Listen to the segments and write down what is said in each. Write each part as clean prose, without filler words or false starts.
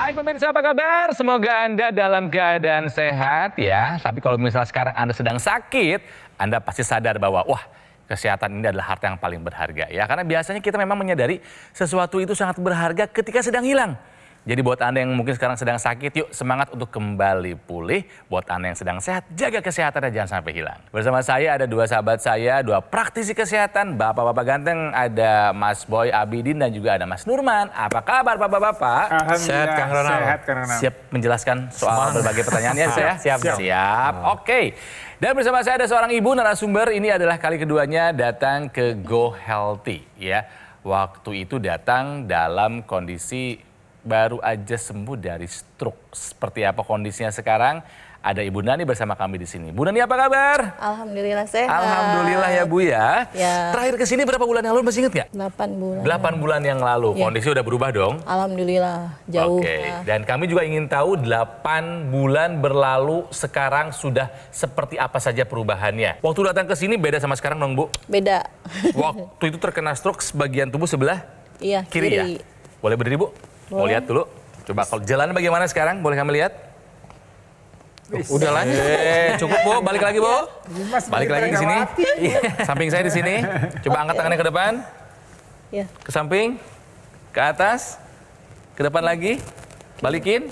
Hai pemirsa, apa kabar? Semoga Anda dalam keadaan sehat ya. Tapi kalau misalnya sekarang Anda sedang sakit, Anda pasti sadar bahwa wah, kesehatan ini adalah harta yang paling berharga ya. Karena biasanya kita memang menyadari sesuatu itu sangat berharga ketika sedang hilang. Jadi buat Anda yang mungkin sekarang sedang sakit, yuk semangat untuk kembali pulih. Buat Anda yang sedang sehat, jaga kesehatannya jangan sampai hilang. Bersama saya ada dua sahabat saya, dua praktisi kesehatan, bapak-bapak ganteng. Ada Mas Boy Abidin dan juga ada Mas Nurman. Apa kabar bapak-bapak? Sehat Kang Ronald. Sehat Kang Ronald. Siap menjelaskan soal berbagai pertanyaan ya saya? Siap. Oke. Dan bersama saya ada seorang ibu narasumber. Ini adalah kali keduanya datang ke Go Healthy ya. Waktu itu datang dalam kondisi baru aja sembuh dari stroke. Seperti apa kondisinya sekarang? Ada Ibu Nani bersama kami di sini. Bu Nani apa kabar? Alhamdulillah sehat. Alhamdulillah ya Bu ya. Ya. Terakhir ke sini berapa bulan yang lalu masih ingat nggak? 8 bulan. 8 bulan yang lalu. Ya. Kondisi udah berubah dong? Alhamdulillah jauh. Oke. Dan kami juga ingin tahu 8 bulan berlalu sekarang sudah seperti apa saja perubahannya. Waktu datang ke sini beda sama sekarang dong Bu? Beda. Waktu itu terkena stroke sebagian tubuh sebelah Iya, kiri ya? Boleh berdiri Bu? Mau Boleh. lihat dulu. Coba kalau jalan bagaimana sekarang? Boleh kami lihat? Udah lanjut. Cukup Bu, balik lagi Bu. Balik lagi ke sini. Samping saya di sini. Coba angkat tangannya ke depan. Ya. Ke samping. Ke atas. Ke depan lagi. Balikin.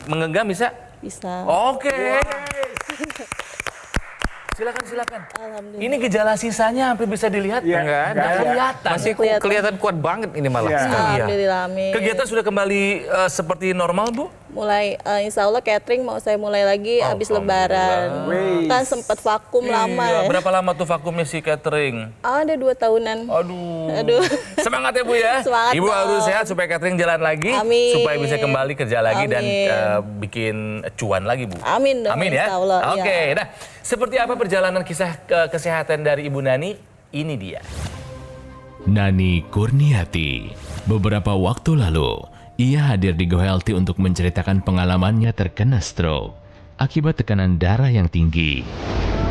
Menggenggam bisa? Bisa. Oke. Silakan. Alhamdulillah. Ini gejala sisanya hampir bisa dilihat. Iya, Nggak nggak ada. kelihatan. Masih kelihatan kuat banget ini malah. Iya. Iya. Alhamdulillah amin. Kegiatan sudah kembali seperti normal Bu? Mulai insya Allah catering mau saya mulai lagi habis lebaran. Wih. Kan sempat vakum lama Iya, ya. berapa lama tuh vakumnya si catering? Ada 2 tahunan. Aduh. Semangat ya Bu ya. Semangat Ibu dong. harus sehat supaya catering jalan lagi. Amin. Supaya bisa kembali kerja lagi dan Amin. bikin cuan lagi Bu. Amin dong, Amin ya. insya Allah, Oke, ya. nah seperti apa perjalanan kisah kesehatan dari Ibu Nani? Ini dia. Nani Kurniati. Beberapa waktu lalu, ia hadir di Go Healthy untuk menceritakan pengalamannya terkena stroke akibat tekanan darah yang tinggi.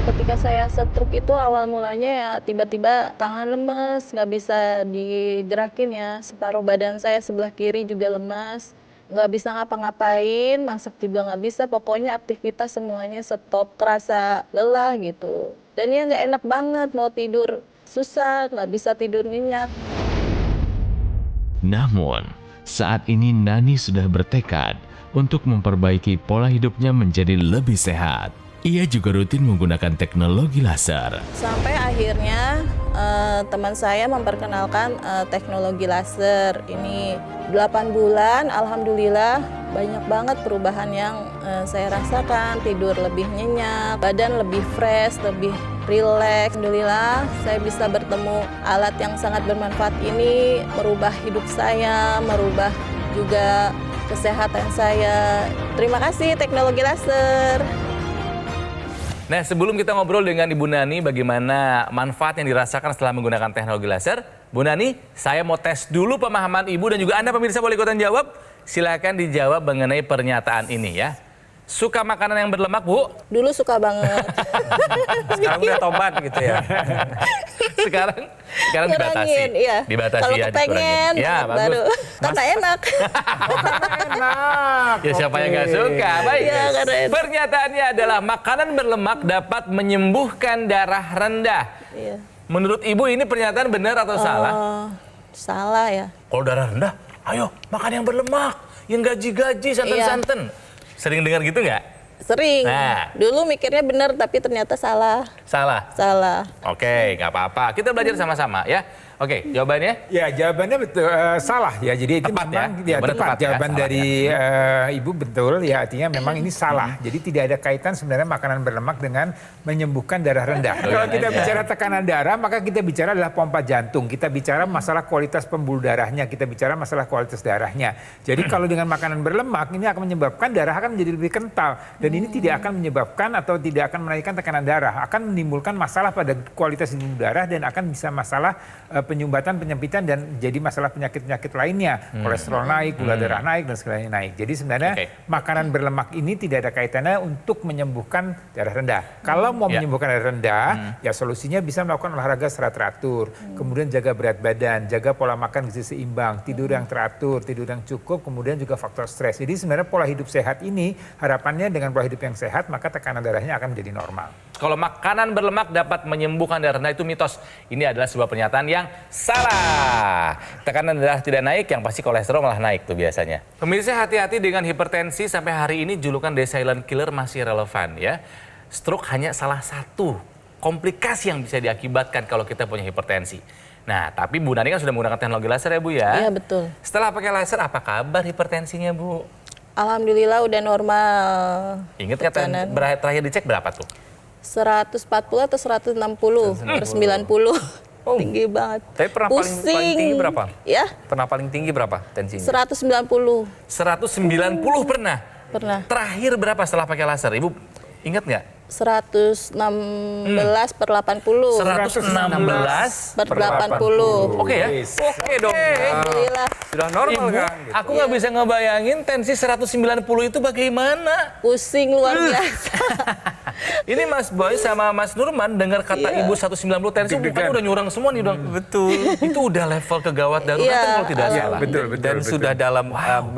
Ketika saya stroke itu awal mulanya ya tiba-tiba tangan lemes, nggak bisa digerakin ya. Separuh badan saya sebelah kiri juga lemas, nggak bisa ngapa-ngapain, masak juga nggak bisa. Pokoknya aktivitas semuanya stop, terasa lelah gitu. Dan ya nggak enak banget, mau tidur susah, nggak bisa tidur nyenyak. Namun, saat ini Nani sudah bertekad untuk memperbaiki pola hidupnya menjadi lebih sehat. Ia juga rutin menggunakan teknologi laser. Sampai akhirnya teman saya memperkenalkan teknologi laser. Ini 8 bulan, alhamdulillah banyak banget perubahan yang saya rasakan. Tidur lebih nyenyak, badan lebih fresh, lebih rileks. Alhamdulillah saya bisa bertemu alat yang sangat bermanfaat ini, merubah hidup saya, merubah juga kesehatan saya. Terima kasih teknologi laser. Nah, sebelum kita ngobrol dengan Ibu Nani bagaimana manfaat yang dirasakan setelah menggunakan teknologi laser, Bu Nani, saya mau tes dulu pemahaman Ibu dan juga Anda pemirsa boleh ikutan jawab. Silakan dijawab mengenai pernyataan ini ya. Suka makanan yang berlemak, Bu? Dulu suka banget. Sekarang udah tobat gitu ya. Sekarang dibatasi. Ngurangin, iya. Dibatasi kalau ya, kepengen, dikurangin. Ya, baru. bagus. Karena enak. Enak. Ya siapa yang nggak suka? Baik. Iya, karena enak. Pernyataannya adalah makanan berlemak dapat menyembuhkan darah rendah. Iya. Menurut Ibu ini pernyataan benar atau salah? Salah ya. Kalau darah rendah, ayo makan yang berlemak, yang gaji-gaji, santan-santan. Sering dengar gitu nggak? Sering. Nah. Dulu mikirnya benar tapi ternyata salah. Salah. Salah. Oke, nggak apa-apa. Kita belajar sama-sama ya. Oke, jawabannya? Ya jawabannya betul salah ya. Jadi itu Tepat memang ya? Jawabannya tepat. tepat ya, Jawaban salah dari Ibu betul ya, artinya memang ini salah. Jadi tidak ada kaitan sebenarnya makanan berlemak dengan menyembuhkan darah rendah. Kalau kita aja. bicara tekanan darah, maka kita bicara adalah pompa jantung. Kita bicara masalah kualitas pembuluh darahnya, kita bicara masalah kualitas darahnya. Jadi kalau dengan makanan berlemak ini akan menyebabkan darah akan menjadi lebih kental dan ini tidak akan menyebabkan atau tidak akan menaikkan tekanan darah, akan menimbulkan masalah pada kualitas pembuluh darah dan akan bisa masalah penyumbatan, penyempitan, dan jadi masalah penyakit-penyakit lainnya. Kolesterol naik, gula darah naik, dan segalanya naik. Jadi sebenarnya makanan berlemak ini tidak ada kaitannya untuk menyembuhkan darah rendah. Kalau mau menyembuhkan darah rendah, ya solusinya bisa melakukan olahraga secara teratur. Kemudian jaga berat badan, jaga pola makan gizi seimbang, tidur yang teratur, tidur yang cukup, kemudian juga faktor stres. Jadi sebenarnya pola hidup sehat ini, harapannya dengan pola hidup yang sehat, maka tekanan darahnya akan menjadi normal. Kalau makanan berlemak dapat menyembuhkan darah rendah, itu mitos. Ini adalah sebuah pernyataan yang salah. Tekanan darah tidak naik, yang pasti kolesterol malah naik tuh biasanya. Pemirsa, hati-hati dengan hipertensi. Sampai hari ini julukan The Silent Killer masih relevan ya. Stroke hanya salah satu komplikasi yang bisa diakibatkan kalau kita punya hipertensi. Nah, tapi Bu Nani kan sudah menggunakan teknologi laser ya Bu ya? Iya, betul. Setelah pakai laser, apa kabar hipertensinya Bu? Alhamdulillah udah normal. Ingat kata terakhir dicek berapa tuh? 140 atau 160/90. Tinggi banget. Tapi pernah paling tinggi berapa? Ya, Pernah paling tinggi berapa tensinya? 190. 190 pernah? Pernah. Terakhir berapa setelah pakai laser? Ibu ingat nggak? 116/80. 116/80. Oke ya? Oke dong. Alhamdulillah. Sudah normal Ibu, kan? aku nggak bisa ngebayangin tensi 190 itu bagaimana. Pusing luar biasa. Ini Mas Boy sama Mas Nurman dengar kata Ibu 190 tensi, mukanya udah nyurang semua nih dong. Betul. Itu udah level kegawat darurat Iya, kalau tidak salah. Betul. Dan sudah dalam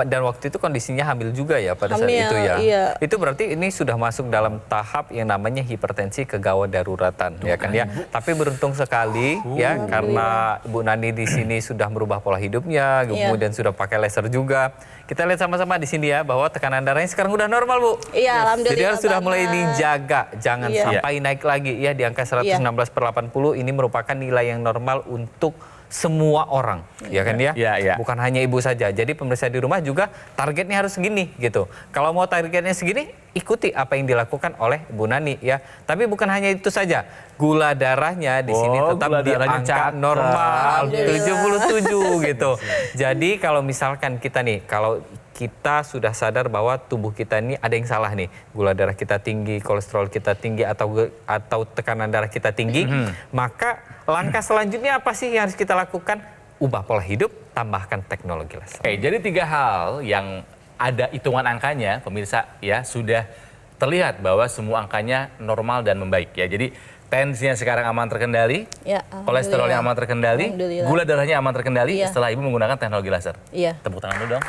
dan waktu itu kondisinya hamil juga ya pada saat Hamil, itu ya. iya. Itu berarti ini sudah masuk dalam tahap yang namanya hipertensi kegawat daruratan ya kan ya. Tapi beruntung sekali ya karena Bu Nani di sini sudah merubah pola hidupnya, kemudian sudah pakai laser juga. Kita lihat sama-sama di sini ya bahwa tekanan darahnya sekarang udah normal Bu. Iya, alhamdulillah. Jadi harus sudah mulai banget. dijaga, jangan sampai naik lagi ya di angka 116/80. Ini merupakan nilai yang normal untuk semua orang, ya kan ya? Iya. Bukan hanya ibu saja. Jadi pemirsa di rumah juga targetnya harus segini gitu. Kalau mau targetnya segini, ikuti apa yang dilakukan oleh Bu Nani ya. Tapi bukan hanya itu saja. Gula darahnya di sini tetap gula di darahnya angka cakep. normal Alhamdulillah. 77 gitu. Jadi kalau misalkan kita nih, kalau kita sudah sadar bahwa tubuh kita ini ada yang salah nih, gula darah kita tinggi, kolesterol kita tinggi atau tekanan darah kita tinggi, maka langkah selanjutnya apa sih yang harus kita lakukan? Ubah pola hidup, tambahkan teknologi laser. Oke, jadi 3 hal yang ada hitungan angkanya, pemirsa ya, sudah terlihat bahwa semua angkanya normal dan membaik ya. Jadi tensinya sekarang aman terkendali, Ya, kolesterolnya aman terkendali, Alhamdulillah. gula darahnya aman terkendali Iya. setelah Ibu menggunakan teknologi laser. Iya. Tepuk tangan dulu dong.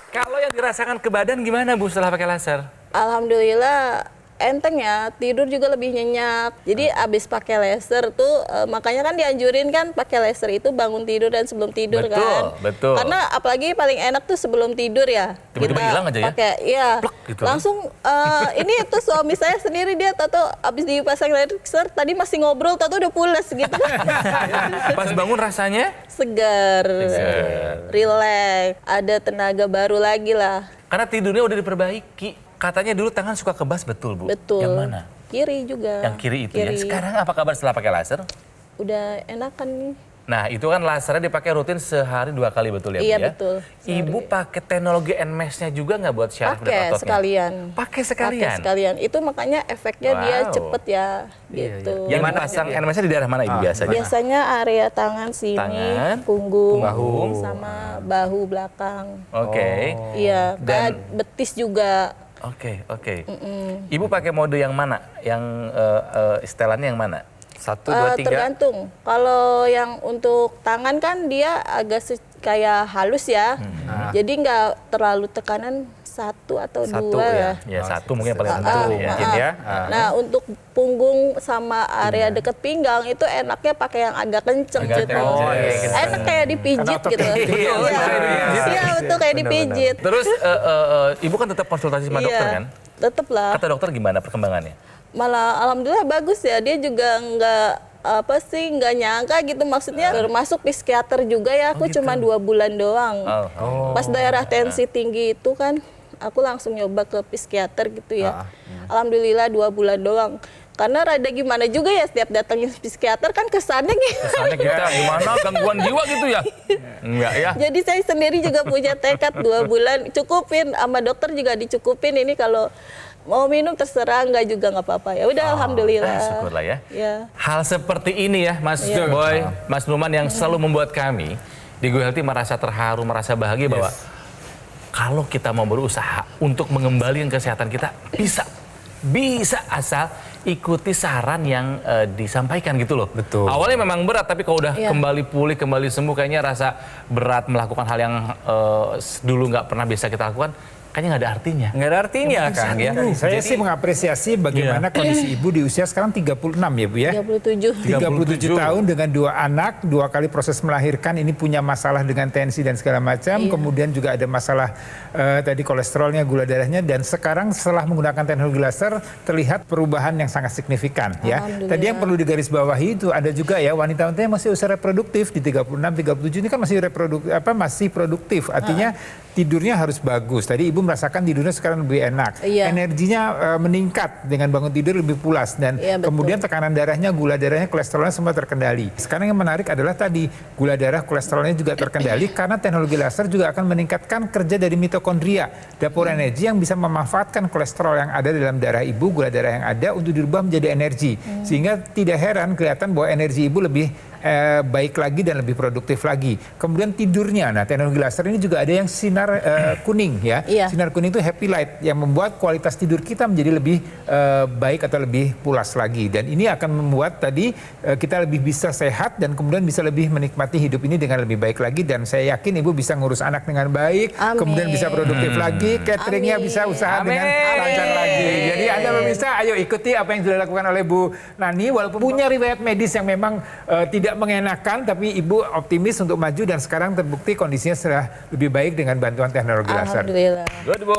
Kalau yang dirasakan ke badan gimana Bu setelah pakai laser? Alhamdulillah enteng ya, tidur juga lebih nyenyak. Jadi abis pakai laser tuh makanya kan dianjurin kan pakai laser itu bangun tidur dan sebelum tidur Betul, kan. betul. Karena apalagi paling enak tuh sebelum tidur ya. Tiba-tiba hilang aja ya? Pakai, iya. Plek gitu. Langsung ini tuh suami saya sendiri dia tahu abis dipasang laser tadi masih ngobrol tahu udah pulas gitu. Pas bangun rasanya? Segar, relax, ada tenaga baru lagi lah. Karena tidurnya udah diperbaiki. Katanya dulu tangan suka kebas, betul Bu? Betul. Yang mana? Kiri juga. Yang kiri itu ya. Sekarang apa kabar setelah pakai laser? Udah enakan nih. Nah, itu kan lasernya dipakai rutin sehari 2 kali, betul ya Bu Iya, ya? betul. Ibu pakai teknologi NMES-nya juga nggak buat syaraf dan Pakai ototnya? sekalian. Pakai sekalian? Pakai sekalian. Itu makanya efeknya dia Wow. cepet ya, gitu. Yang dipasang NMES-nya di daerah mana Ibu biasanya? Biasanya area tangan sini, Tangan, punggung, bahu. sama bahu belakang. Oke. Iya, Dan- betis juga. Oke. Ibu pakai mode yang mana? Yang setelannya yang mana? 1, 2, 3. Tergantung. Kalau yang untuk tangan kan dia agak kayak halus ya. Jadi nggak terlalu tekanan 1 atau 2 ya. ya. Ya, 1 mungkin paling Satu rendah ya. mungkin ya. Nah, untuk punggung sama area deket pinggang itu enaknya pakai yang agak kenceng Agak gitu. kenceng. Oh, iya, kenceng. Enak kayak dipijit gitu. Iya, Iya, betul kayak dipijit. Terus Ibu kan tetap konsultasi sama dokter kan? Tetep lah. Kata dokter gimana perkembangannya? Malah alhamdulillah bagus ya. Dia juga nggak nyangka gitu, maksudnya termasuk psikiater juga ya. Aku cuma 2 bulan doang. Pas daerah tensi tinggi itu kan aku langsung nyoba ke psikiater gitu ya. Alhamdulillah 2 bulan doang. Karena rada gimana juga ya setiap datangnya psikiater kan kesannya gitu. Kesannya kita gimana gangguan jiwa gitu ya? Enggak ya? Jadi saya sendiri juga punya tekad 2 bulan cukupin, sama dokter juga dicukupin, ini kalau mau minum terserah, enggak juga nggak apa-apa. Ya udah alhamdulillah. Syukurlah ya. Ya. Hal seperti ini ya Mas Iya. Boy, Mas Numan yang selalu membuat kami di Go Healthy merasa terharu, merasa bahagia bahwa kalau kita mau berusaha untuk mengembalikan kesehatan kita bisa asal ikuti saran yang disampaikan gitu loh. Betul. Awalnya memang berat, tapi kalau udah Iya. kembali pulih, kembali sembuh, kayaknya rasa berat melakukan hal yang dulu nggak pernah bisa kita lakukan, kayaknya nggak ada artinya. Nggak ada artinya Kang ya. Saya sih mengapresiasi bagaimana kondisi ibu di usia sekarang 36 ya Bu ya. 37. 37 tahun dengan 2 anak, 2 kali proses melahirkan, ini punya masalah dengan tensi dan segala macam, Iya. kemudian juga ada masalah tadi kolesterolnya, gula darahnya, dan sekarang setelah menggunakan teknologi laser terlihat perubahan yang sangat signifikan ya. Alhamdulillah. Tadi yang perlu digarisbawahi itu ada juga ya wanita-wanita yang masih usia reproduktif di 36, 37 ini kan masih masih produktif, artinya tidurnya harus bagus. Tadi ibu merasakan tidurnya sekarang lebih enak, Iya. energinya meningkat dengan bangun tidur lebih pulas, dan Iya, betul. kemudian tekanan darahnya, gula darahnya, kolesterolnya semua terkendali. Sekarang yang menarik adalah tadi gula darah, kolesterolnya juga terkendali karena teknologi laser juga akan meningkatkan kerja dari mitokondria, dapur energi yang bisa memanfaatkan kolesterol yang ada dalam darah ibu, gula darah yang ada untuk dirubah menjadi energi. Sehingga tidak heran kelihatan bahwa energi ibu lebih baik lagi dan lebih produktif lagi. Kemudian tidurnya, nah teknologi laser ini juga ada yang sinar kuning ya. Iya. Sinar kuning itu happy light yang membuat kualitas tidur kita menjadi lebih baik atau lebih pulas lagi. Dan ini akan membuat tadi kita lebih bisa sehat dan kemudian bisa lebih menikmati hidup ini dengan lebih baik lagi. Dan saya yakin ibu bisa ngurus anak dengan baik, Amin. kemudian bisa produktif lagi, cateringnya Amin. bisa usaha Amin. dengan lancar lagi. Jadi Anda pemirsa, ayo ikuti apa yang sudah dilakukan oleh Bu Nani, walaupun punya riwayat medis yang memang tidak mengenakan, tapi ibu optimis untuk maju dan sekarang terbukti kondisinya sudah lebih baik dengan bantuan teknologi laser. Alhamdulillah. Good, Bu.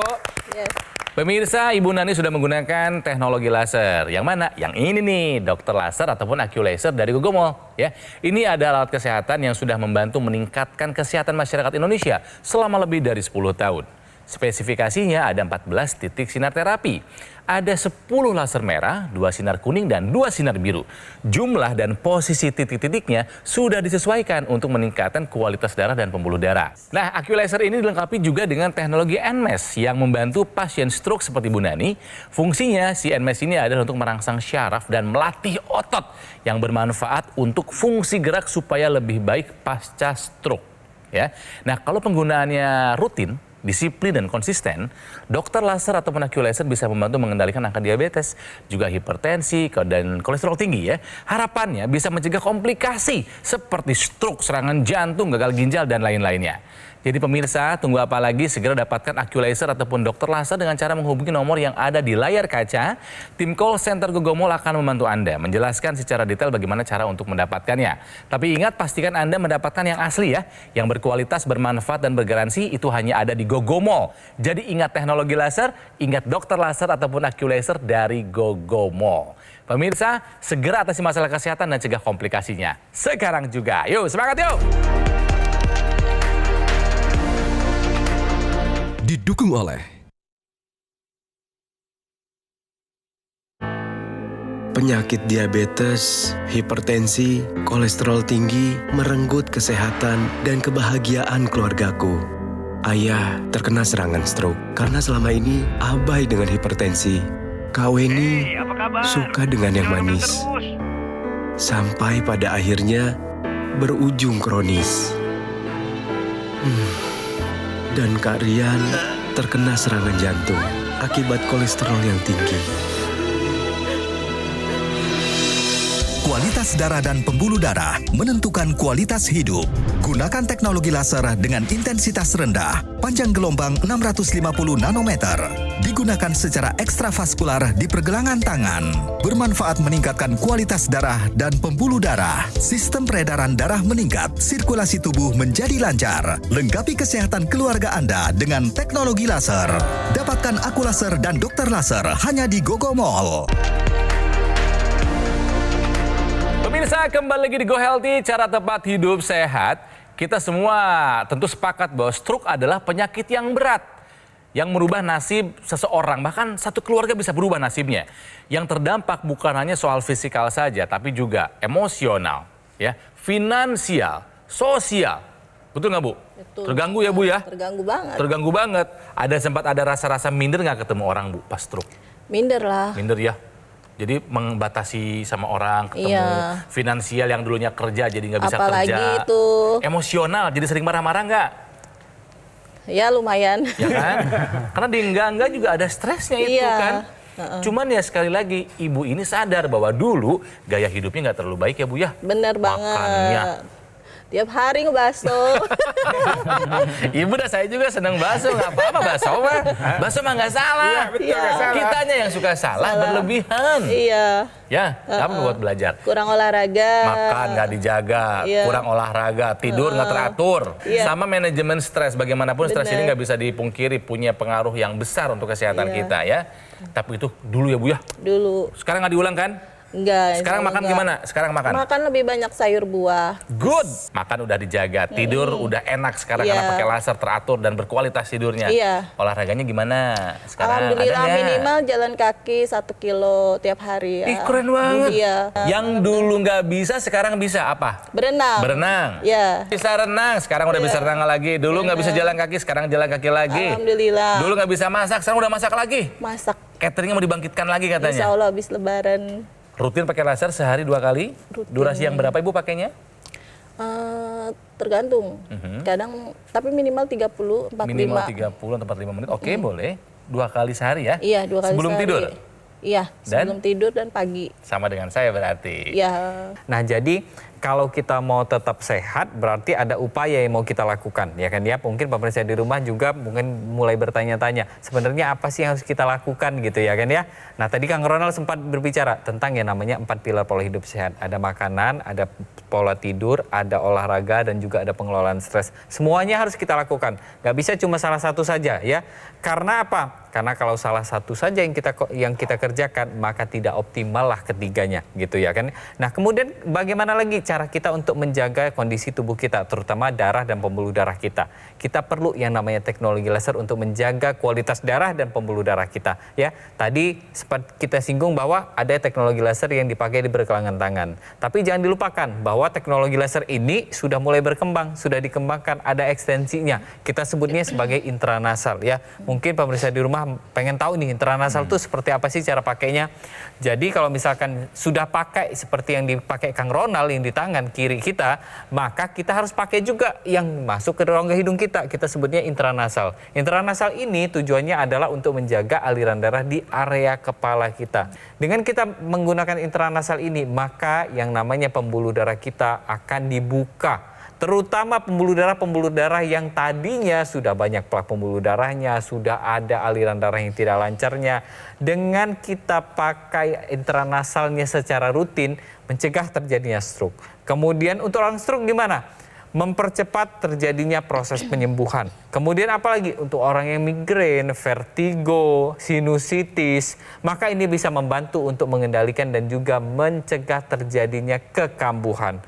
Yes. Pemirsa, Ibu Nani sudah menggunakan teknologi laser. Yang mana? Yang ini nih, dokter laser ataupun AccuLaser dari Gogomol. Ya, ini adalah alat kesehatan yang sudah membantu meningkatkan kesehatan masyarakat Indonesia selama lebih dari 10 tahun. Spesifikasinya ada 14 titik sinar terapi. Ada 10 laser merah, 2 sinar kuning, dan 2 sinar biru. Jumlah dan posisi titik-titiknya sudah disesuaikan untuk meningkatkan kualitas darah dan pembuluh darah. Nah, AccuLaser ini dilengkapi juga dengan teknologi NMES yang membantu pasien stroke seperti Bu Nani. Fungsinya si NMES ini adalah untuk merangsang syaraf dan melatih otot yang bermanfaat untuk fungsi gerak supaya lebih baik pasca stroke. Ya. Nah, kalau penggunaannya rutin, disiplin dan konsisten, dokter laser ataupun AccuLaser bisa membantu mengendalikan angka diabetes, juga hipertensi dan kolesterol tinggi ya. Harapannya bisa mencegah komplikasi seperti stroke, serangan jantung, gagal ginjal dan lain-lainnya. Jadi pemirsa, tunggu apa lagi? Segera dapatkan AccuLaser ataupun dokter laser dengan cara menghubungi nomor yang ada di layar kaca. Tim call center Gogomol akan membantu Anda menjelaskan secara detail bagaimana cara untuk mendapatkannya. Tapi ingat, pastikan Anda mendapatkan yang asli ya, yang berkualitas, bermanfaat dan bergaransi. Itu hanya ada di Gogomol. Jadi ingat teknologi laser, ingat dokter laser ataupun AccuLaser dari Gogomol. Pemirsa, segera atasi masalah kesehatan dan cegah komplikasinya. Sekarang juga. Yuk, semangat yuk! Didukung oleh penyakit diabetes, hipertensi, kolesterol tinggi, merenggut kesehatan dan kebahagiaan keluargaku. Ayah terkena serangan stroke karena selama ini abai dengan hipertensi. Kak Weni suka dengan yang manis. Sampai pada akhirnya berujung kronis. Dan Kak Rian terkena serangan jantung akibat kolesterol yang tinggi. Kualitas darah dan pembuluh darah menentukan kualitas hidup. Gunakan teknologi laser dengan intensitas rendah, panjang gelombang 650 nanometer. Digunakan secara ekstravaskular di pergelangan tangan. Bermanfaat meningkatkan kualitas darah dan pembuluh darah. Sistem peredaran darah meningkat, sirkulasi tubuh menjadi lancar. Lengkapi kesehatan keluarga Anda dengan teknologi laser. Dapatkan AccuLaser dan dokter laser hanya di Gogomol. Pemirsa, kembali lagi di Go Healthy, cara tepat hidup sehat. Kita semua tentu sepakat bahwa stroke adalah penyakit yang berat. yang merubah nasib seseorang, bahkan satu keluarga bisa berubah nasibnya. Yang terdampak bukan hanya soal fisikal saja, tapi juga emosional, ya, finansial, sosial. Betul nggak Bu? Betul. Terganggu ya Bu ya? Terganggu banget. Terganggu banget. Sempat ada rasa-rasa minder nggak ketemu orang Bu pas stroke? Minder lah. Minder ya. Jadi membatasi sama orang, ketemu. Iya. Finansial yang dulunya kerja jadi nggak bisa Apalagi kerja. itu. Emosional, jadi sering marah-marah nggak? Ya lumayan. Ya kan? Karena di enggak juga ada stresnya itu Iya. kan. Cuman ya sekali lagi, ibu ini sadar bahwa dulu gaya hidupnya nggak terlalu baik ya Bu ya. Bener banget. Makannya. Tiap hari ngebaso. Ibu dan saya juga senang bakso, nggak apa-apa bakso mah. Bakso mah nggak salah. Iya, betul, nggak salah. Kitanya yang suka salah berlebihan. Iya. Ya, apa buat belajar? Kurang olahraga. Makan nggak dijaga, Iya. kurang olahraga, tidur nggak teratur, Iya. sama manajemen stres. Bagaimanapun stres ini Bener. nggak bisa dipungkiri punya pengaruh yang besar untuk kesehatan Iya. kita ya. Tapi itu dulu ya Bu ya. Dulu. Sekarang nggak diulang kan? Enggak. Sekarang insya makan Allah gimana? Sekarang makan? Makan lebih banyak sayur buah. Good. Makan udah dijaga, tidur udah enak sekarang Iya. karena pakai laser teratur dan berkualitas tidurnya. Iya. Olahraganya gimana? Sekarang Alhamdulillah ada nggak? minimal jalan kaki 1 kilo tiap hari ya. Ih, keren banget. Iya. Yang dulu nggak bisa sekarang bisa apa? Berenang. Berenang. Iya. Bisa renang, sekarang udah bisa renang lagi. Dulu nggak bisa jalan kaki, sekarang jalan kaki lagi. Alhamdulillah. Dulu nggak bisa masak, sekarang udah masak lagi. Masak. Cateringnya mau dibangkitkan lagi Insya katanya. Allah habis lebaran. Rutin pakai laser sehari 2 kali. Rutin. Durasi yang berapa Ibu pakainya? Tergantung. Kadang tapi minimal 30, 45. Minimal 30 atau 45 menit. Oke, boleh. 2 kali sehari ya? Iya, 2 kali Sebelum sehari. tidur? Iya, Dan? sebelum tidur dan pagi. Sama dengan saya berarti. Iya. Nah, jadi kalau kita mau tetap sehat berarti ada upaya yang mau kita lakukan, ya kan ya. Mungkin pemirsa di rumah juga mungkin mulai bertanya-tanya, sebenarnya apa sih yang harus kita lakukan gitu ya kan ya. Nah, tadi Kang Ronald sempat berbicara tentang yang namanya 4 pilar pola hidup sehat. Ada makanan, ada pola tidur, ada olahraga dan juga ada pengelolaan stres. Semuanya harus kita lakukan. Nggak bisa cuma salah satu saja ya. Karena apa? Karena kalau salah satu saja yang kita kerjakan, maka tidak optimal lah ketiganya gitu ya kan. Nah, kemudian bagaimana lagi cara kita untuk menjaga kondisi tubuh kita, terutama darah dan pembuluh darah kita. Kita perlu yang namanya teknologi laser untuk menjaga kualitas darah dan pembuluh darah kita ya. Tadi sempat kita singgung bahwa ada teknologi laser yang dipakai di pergelangan tangan. Tapi jangan dilupakan bahwa teknologi laser ini sudah mulai berkembang, sudah dikembangkan, ada ekstensinya. Kita sebutnya sebagai intranasal ya. Mungkin pemirsa di rumah pengen tahu nih intranasal itu seperti apa sih cara pakainya. Jadi kalau misalkan sudah pakai seperti yang dipakai Kang Ronald yang di tangan kiri kita, maka kita harus pakai juga yang masuk ke rongga hidung kita. Kita sebutnya intranasal. Intranasal ini tujuannya adalah untuk menjaga aliran darah di area kepala kita. Dengan kita menggunakan intranasal ini, maka yang namanya pembuluh darah kita akan dibuka. Terutama pembuluh darah yang tadinya sudah banyak plak pembuluh darahnya, sudah ada aliran darah yang tidak lancarnya. Dengan kita pakai intranasalnya secara rutin, mencegah terjadinya stroke. Kemudian untuk orang stroke gimana? Mempercepat terjadinya proses penyembuhan. Kemudian apalagi untuk orang yang migrain, vertigo, sinusitis, maka ini bisa membantu untuk mengendalikan dan juga mencegah terjadinya kekambuhan.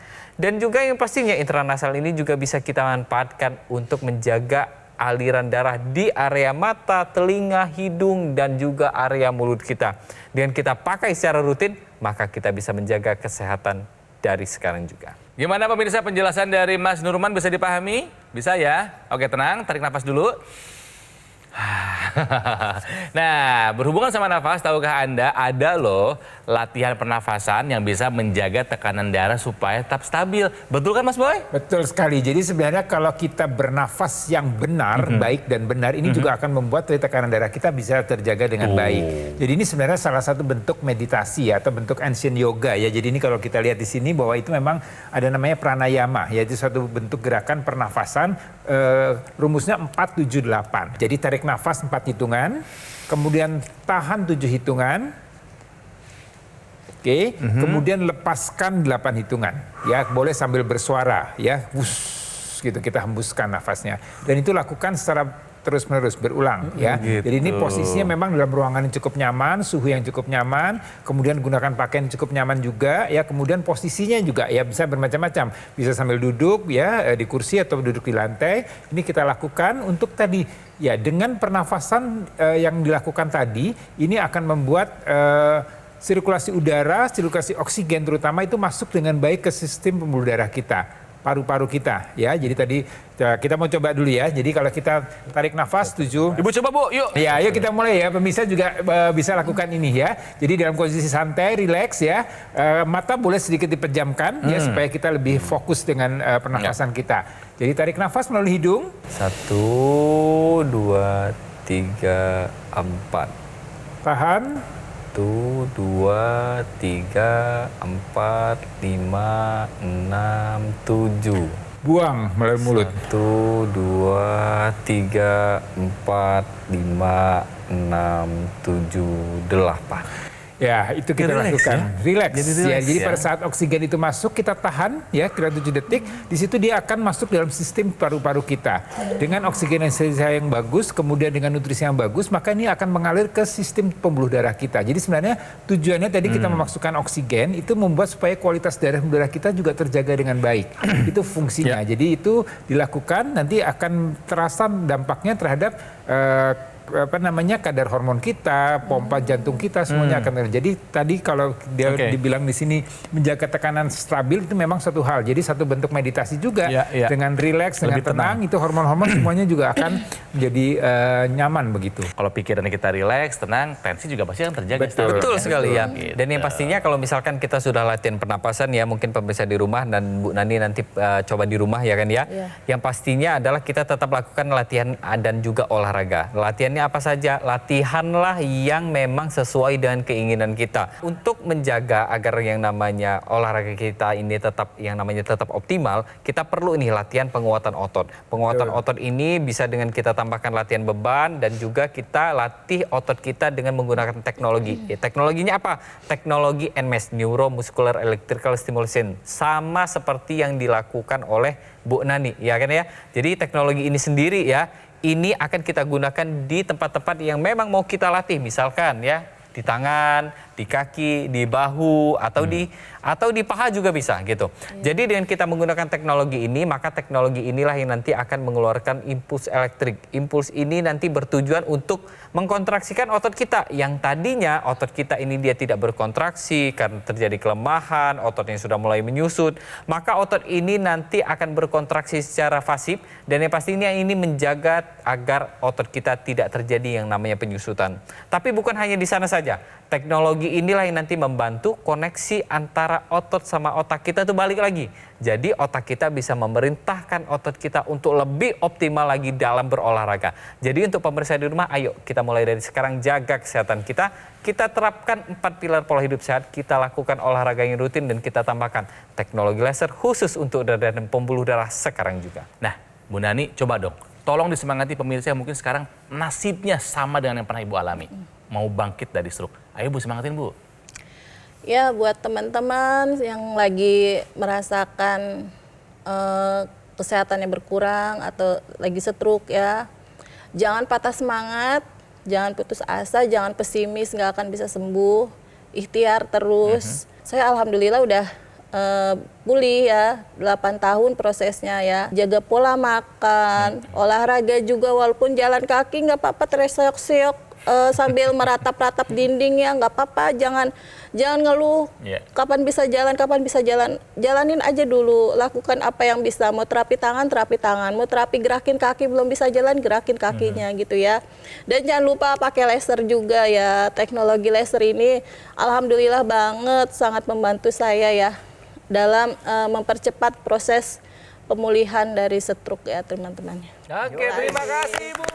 Dan juga yang pastinya intranasal ini juga bisa kita manfaatkan untuk menjaga aliran darah di area mata, telinga, hidung, dan juga area mulut kita. Dengan kita pakai secara rutin, maka kita bisa menjaga kesehatan dari sekarang juga. Gimana pemirsa penjelasan dari Mas Nurman bisa dipahami? Bisa ya? Oke, tenang, tarik nafas dulu. Nah, berhubungan sama nafas, tahukah Anda ada loh latihan pernafasan yang bisa menjaga tekanan darah supaya tetap stabil. Betul kan Mas Boy? Betul sekali. Jadi sebenarnya kalau kita bernafas yang benar, baik dan benar, ini juga akan membuat tekanan darah kita bisa terjaga dengan baik. Jadi ini sebenarnya salah satu bentuk meditasi atau bentuk ancient yoga ya. Jadi ini kalau kita lihat di sini bahwa itu memang ada namanya pranayama, yaitu suatu bentuk gerakan pernafasan. Rumusnya 4-7-8. Jadi tarik nafas 4 hitungan, kemudian tahan 7 hitungan. Oke, kemudian lepaskan 8 hitungan. Ya, boleh sambil bersuara ya. Wuss, gitu kita hembuskan nafasnya. Dan itu lakukan secara terus-menerus berulang ya. Jadi ini posisinya memang dalam ruangan yang cukup nyaman, suhu yang cukup nyaman, kemudian gunakan pakaian yang cukup nyaman juga ya, kemudian posisinya juga ya bisa bermacam-macam. Bisa sambil duduk ya di kursi atau duduk di lantai. Ini kita lakukan untuk tadi ya, dengan pernafasan yang dilakukan tadi ini akan membuat sirkulasi udara, sirkulasi oksigen terutama itu masuk dengan baik ke sistem pembuluh darah kita, paru-paru kita ya. Jadi tadi kita mau coba dulu ya. Jadi kalau kita tarik nafas 7. Ibu coba Bu, yuk. Ya, ayo kita mulai ya. Pemirsa juga bisa lakukan ini ya. Jadi dalam posisi santai, rileks ya. Mata boleh sedikit dipejamkan ya supaya kita lebih fokus dengan pernafasan kita. Jadi tarik nafas melalui hidung. 1, 2, 3, 4. Tahan. 1, 2, 3, 4, 5, 6, 7. Buang melalui mulut. 1, 2, 3, 4, 5, 6, 7, 8. Ya, itu kita Relax, lakukan. Relax. Jadi Ya, relax, jadi ya. pada saat oksigen itu masuk, kita tahan ya kira 7 detik. Di situ dia akan masuk dalam sistem paru-paru kita. Dengan oksigenasi yang bagus, kemudian dengan nutrisi yang bagus, maka ini akan mengalir ke sistem pembuluh darah kita. Jadi sebenarnya tujuannya tadi kita memasukkan oksigen itu membuat supaya kualitas darah kita juga terjaga dengan baik. Itu fungsinya. Jadi itu dilakukan, nanti akan terasa dampaknya terhadap kadar hormon kita, pompa jantung kita semuanya akan terjadi. Jadi tadi kalau dia dibilang di sini menjaga tekanan stabil itu memang satu hal. Jadi satu bentuk meditasi juga dengan rileks, dengan tenang, itu hormon-hormon semuanya juga akan menjadi nyaman begitu. Kalau pikiran kita rileks, tenang, tensi juga pasti akan terjaga. Betul sekali ya. Gitu. Dan yang pastinya kalau misalkan kita sudah latihan pernapasan ya, mungkin pemirsa di rumah dan Bu Nani nanti coba di rumah ya kan ya. Yang pastinya adalah kita tetap lakukan latihan dan juga olahraga. Latihannya apa saja? Latihanlah yang memang sesuai dengan keinginan kita. Untuk menjaga agar yang namanya olahraga kita ini tetap optimal, kita perlu ini latihan penguatan otot. Penguatan otot ini bisa dengan kita tambahkan latihan beban dan juga kita latih otot kita dengan menggunakan teknologi. Teknologinya apa? Teknologi NMES, Neuromuscular Electrical Stimulation. Sama seperti yang dilakukan oleh Bu Nani, ya kan ya. Jadi teknologi ini sendiri ya, ini akan kita gunakan di tempat-tempat yang memang mau kita latih, misalkan ya di tangan, di kaki, di bahu, atau di paha juga bisa gitu. Jadi dengan kita menggunakan teknologi ini, maka teknologi inilah yang nanti akan mengeluarkan impuls elektrik. Impuls ini nanti bertujuan untuk mengkontraksikan otot kita yang tadinya otot kita ini dia tidak berkontraksi karena terjadi kelemahan, ototnya sudah mulai menyusut, maka otot ini nanti akan berkontraksi secara pasif dan yang pastinya ini menjaga agar otot kita tidak terjadi yang namanya penyusutan. Tapi bukan hanya di sana saja. Teknologi inilah yang nanti membantu koneksi antara otot sama otak kita tuh balik lagi. Jadi otak kita bisa memerintahkan otot kita untuk lebih optimal lagi dalam berolahraga. Jadi untuk pemirsa di rumah, ayo kita mulai dari sekarang jaga kesehatan kita. Kita terapkan 4 pilar pola hidup sehat, kita lakukan olahraga yang rutin dan kita tambahkan teknologi laser khusus untuk darah dan pembuluh darah sekarang juga. Nah, Bu Nani coba dong, tolong disemangati pemirsa yang mungkin sekarang nasibnya sama dengan yang pernah Ibu alami. Mau bangkit dari stroke. Ayo Bu, semangatin Bu. Ya, buat teman-teman yang lagi merasakan kesehatannya berkurang atau lagi stroke ya, jangan patah semangat, jangan putus asa, jangan pesimis, nggak akan bisa sembuh. Ikhtiar terus. Saya alhamdulillah udah pulih ya, 8 tahun prosesnya ya. Jaga pola makan, olahraga juga walaupun jalan kaki nggak apa-apa, terseok-seok. Sambil meratap-ratap dinding ya nggak apa-apa, jangan ngeluh kapan bisa jalan, jalanin aja dulu, lakukan apa yang bisa. Mau terapi tangan, mau terapi gerakin kaki, belum bisa jalan, gerakin kakinya gitu ya. Dan jangan lupa pakai laser juga ya, teknologi laser ini alhamdulillah banget sangat membantu saya ya dalam mempercepat proses pemulihan dari stroke ya teman-teman. Oke, terima kasih Bu.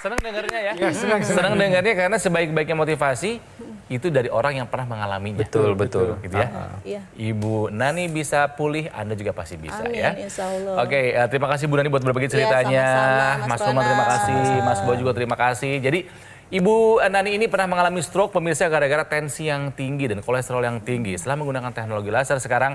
Senang dengarnya ya. Senang dengarnya karena sebaik-baiknya motivasi itu dari orang yang pernah mengalaminya. Betul. Gitu ya. Iya. Ibu Nani bisa pulih, Anda juga pasti bisa. Amin, Ya. insya Allah. Oke, terima kasih Bu Nani buat berbagi ceritanya. sama-sama, Mas Mas Roman terima Ronan. kasih, Mas Bo juga terima kasih. Jadi Ibu Nani ini pernah mengalami stroke pemirsa gara-gara tensi yang tinggi dan kolesterol yang tinggi. Setelah menggunakan teknologi laser sekarang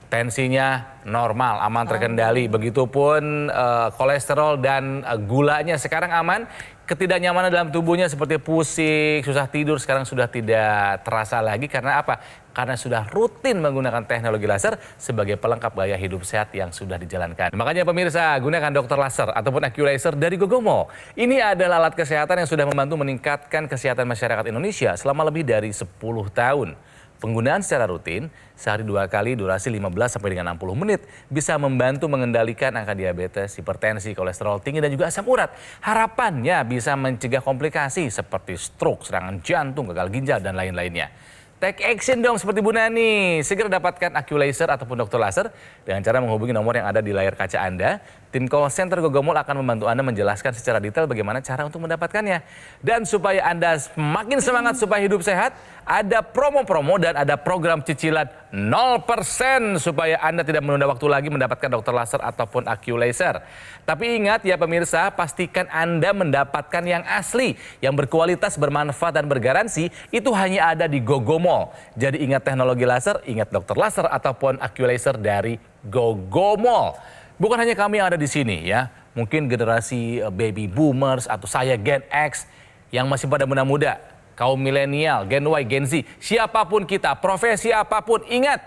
tensinya normal, aman terkendali. Begitupun kolesterol dan gulanya sekarang aman. Ketidaknyamanan dalam tubuhnya seperti pusing, susah tidur sekarang sudah tidak terasa lagi. Karena apa? Karena sudah rutin menggunakan teknologi laser sebagai pelengkap gaya hidup sehat yang sudah dijalankan. Makanya pemirsa, gunakan dokter laser ataupun AccuLaser dari Gogomo. Ini adalah alat kesehatan yang sudah membantu meningkatkan kesehatan masyarakat Indonesia selama lebih dari 10 tahun. Penggunaan secara rutin, sehari 2 kali durasi 15 sampai dengan 60 menit, bisa membantu mengendalikan angka diabetes, hipertensi, kolesterol tinggi, dan juga asam urat. Harapannya bisa mencegah komplikasi seperti stroke, serangan jantung, gagal ginjal, dan lain-lainnya. Take action dong seperti Bu Nani. Segera dapatkan AccuLaser ataupun dokter laser dengan cara menghubungi nomor yang ada di layar kaca Anda. Tim call center Gogomol akan membantu Anda menjelaskan secara detail bagaimana cara untuk mendapatkannya. Dan supaya Anda semakin semangat supaya hidup sehat, ada promo-promo dan ada program cicilan 0% supaya Anda tidak menunda waktu lagi mendapatkan dokter laser ataupun AccuLaser. Tapi ingat ya pemirsa, pastikan Anda mendapatkan yang asli, yang berkualitas, bermanfaat, dan bergaransi. Itu hanya ada di Gogomol. Jadi ingat teknologi laser, ingat dokter laser ataupun AccuLaser dari Gogomol. Bukan hanya kami yang ada di sini ya, mungkin generasi baby boomers atau saya Gen X yang masih pada muda-muda, kaum milenial, Gen Y, Gen Z, siapapun kita, profesi apapun, ingat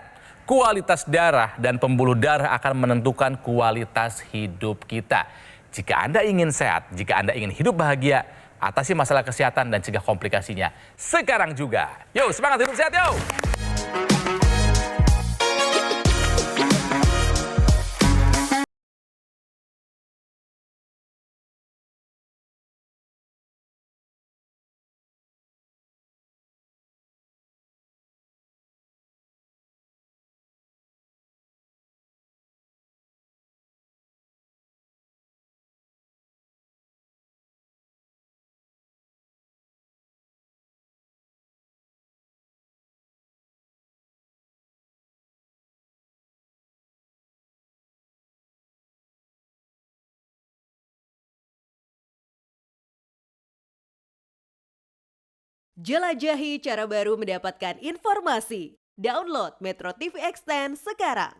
kualitas darah dan pembuluh darah akan menentukan kualitas hidup kita. Jika Anda ingin sehat, jika Anda ingin hidup bahagia, atasi masalah kesehatan dan cegah komplikasinya sekarang juga. Yo, semangat hidup sehat yo! Jelajahi cara baru mendapatkan informasi. Download Metro TV Extend sekarang.